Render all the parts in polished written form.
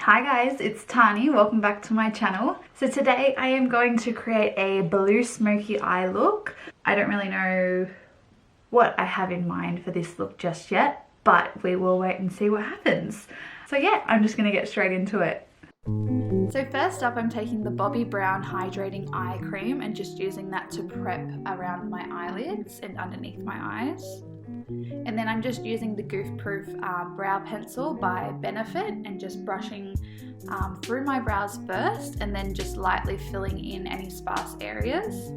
Hi guys, it's Tani. Welcome back to my channel. So today I am going to create a blue smoky eye look. I don't really know what I have in mind for this look just yet, but we will wait and see what happens. So yeah, I'm just gonna get straight into it. So first up, I'm taking the Bobbi Brown Hydrating Eye Cream and just using that to prep around my eyelids and underneath my eyes. And then I'm just using the Goof Proof brow pencil by Benefit and just brushing through my brows first and then just lightly filling in any sparse areas.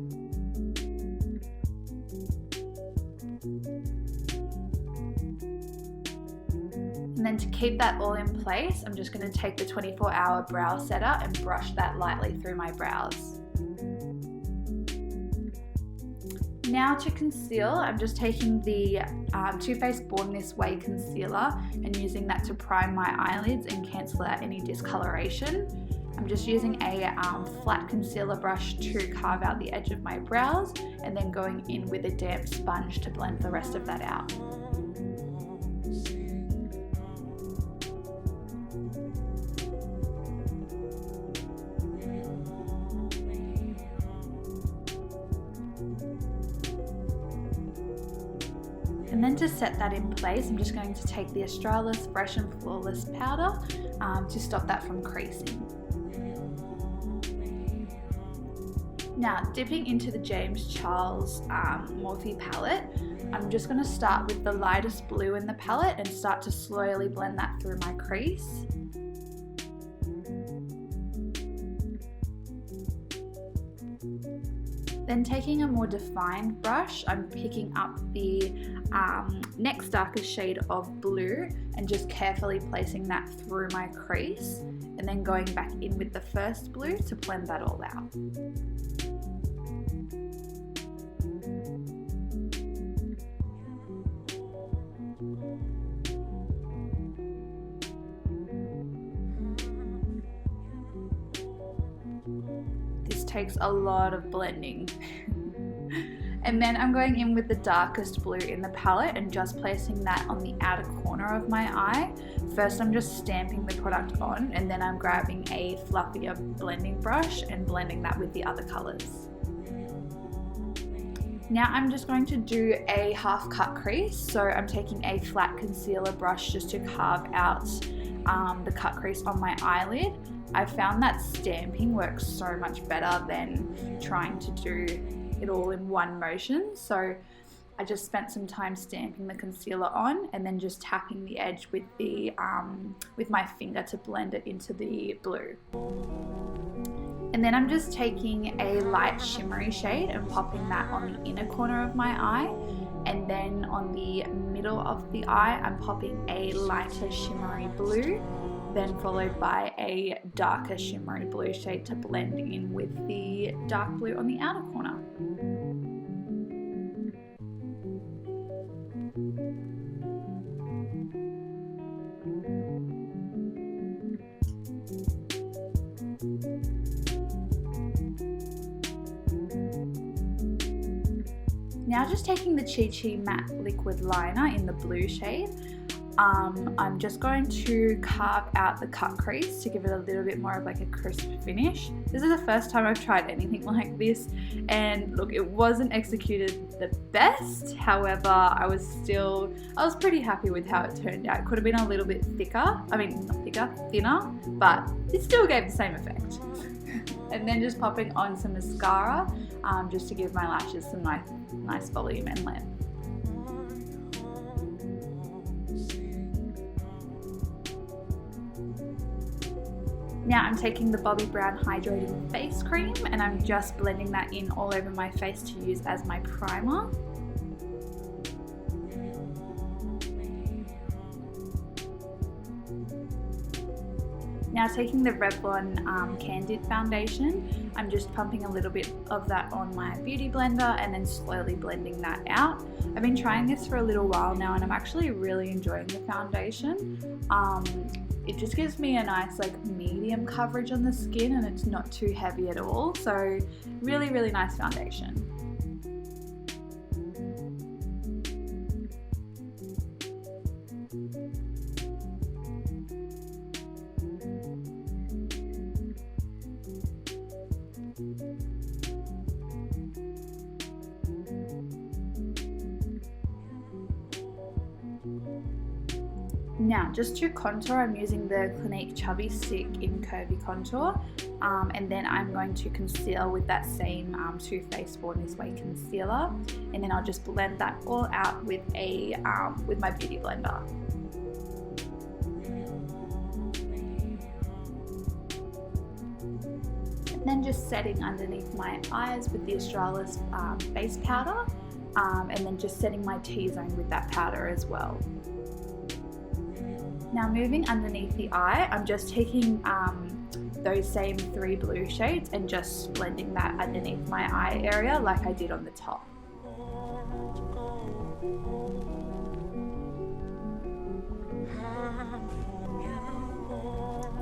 And then to keep that all in place, I'm just going to take the 24-hour brow setter and brush that lightly through my brows. Now to conceal, I'm just taking the Too Faced Born This Way concealer and using that to prime my eyelids and cancel out any discoloration. I'm just using a flat concealer brush to carve out the edge of my brows and then going in with a damp sponge to blend the rest of that out. And then to set that in place, I'm just going to take the Australis Fresh and Flawless powder to stop that from creasing. Now, dipping into the James Charles Morphe palette, I'm just going to start with the lightest blue in the palette and start to slowly blend that through my crease. Then taking a more defined brush, I'm picking up the next darkest shade of blue and just carefully placing that through my crease and then going back in with the first blue to blend that all out. This takes a lot of blending. And then I'm going in with the darkest blue in the palette and just placing that on the outer corner of my eye. First I'm just stamping the product on and then I'm grabbing a fluffier blending brush and blending that with the other colours. Now I'm just going to do a half cut crease, so I'm taking a flat concealer brush just to carve out the cut crease on my eyelid. I found that stamping works so much better than trying to do it all in one motion, so I just spent some time stamping the concealer on and then just tapping the edge with the with my finger to blend it into the blue. And then I'm just taking a light shimmery shade and popping that on the inner corner of my eye, and then on the middle of the eye I'm popping a lighter shimmery blue, then followed by a darker shimmery blue shade to blend in with the dark blue on the outer corner. Now just taking the Chi Chi Matte Liquid Liner in the blue shade, I'm just going to carve out the cut crease to give it a little bit more of like a crisp finish. This is the first time I've tried anything like this, and look, it wasn't executed the best. However, I was pretty happy with how it turned out. It could have been a little bit thicker, I mean not thicker, thinner, but it still gave the same effect. And then just popping on some mascara just to give my lashes some nice volume and length. Now I'm taking the Bobbi Brown Hydrating Face Cream and I'm just blending that in all over my face to use as my primer. Now taking the Revlon Candid Foundation, I'm just pumping a little bit of that on my beauty blender and then slowly blending that out. I've been trying this for a little while now and I'm actually really enjoying the foundation. It just gives me a nice like medium coverage on the skin and it's not too heavy at all. So really nice foundation. Now, just to contour, I'm using the Clinique Chubby Stick in Curvy Contour, and then I'm going to conceal with that same Too Faced Born This Way concealer, and then I'll just blend that all out with my beauty blender. And then just setting underneath my eyes with the Australis base powder, and then just setting my T-zone with that powder as well. Now moving underneath the eye, I'm just taking those same 3 blue shades and just blending that underneath my eye area like I did on the top.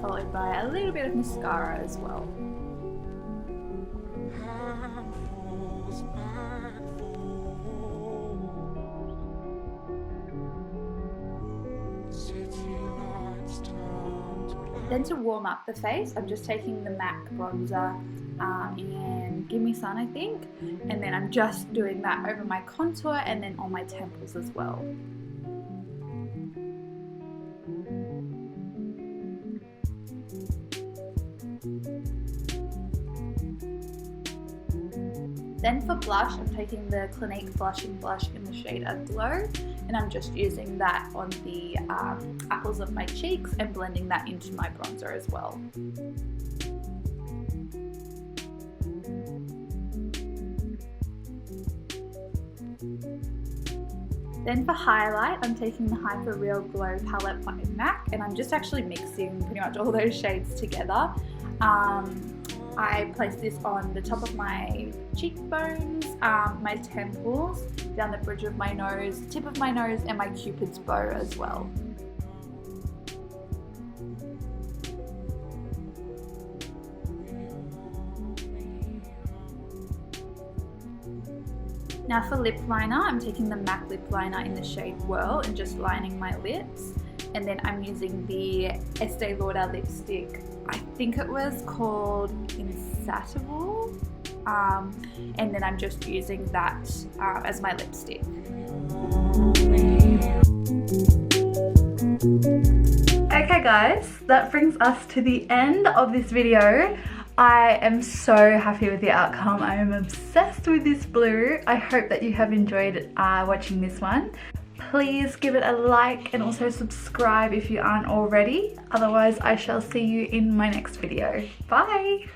Followed by a little bit of mascara as well. Then to warm up the face, I'm just taking the MAC bronzer in Gimme Sun, I think, and then I'm just doing that over my contour and then on my temples as well. Then for blush, I'm taking the Clinique Blushing Blush in the shade Aglow, and I'm just using that on the apples of my cheeks and blending that into my bronzer as well. Then for highlight, I'm taking the Hyper Real Glow palette by MAC, and I'm just actually mixing pretty much all those shades together. I place this on the top of my cheekbones, my temples, down the bridge of my nose, tip of my nose, and my Cupid's bow as well. Now for lip liner, I'm taking the MAC lip liner in the shade Whirl and just lining my lips. And then I'm using the Estee Lauder lipstick. I think it was called Insatiable. And then I'm just using that as my lipstick. Okay guys, that brings us to the end of this video. I am so happy with the outcome. I am obsessed with this blue. I hope that you have enjoyed watching this one. Please give it a like and also subscribe if you aren't already. Otherwise, I shall see you in my next video. Bye!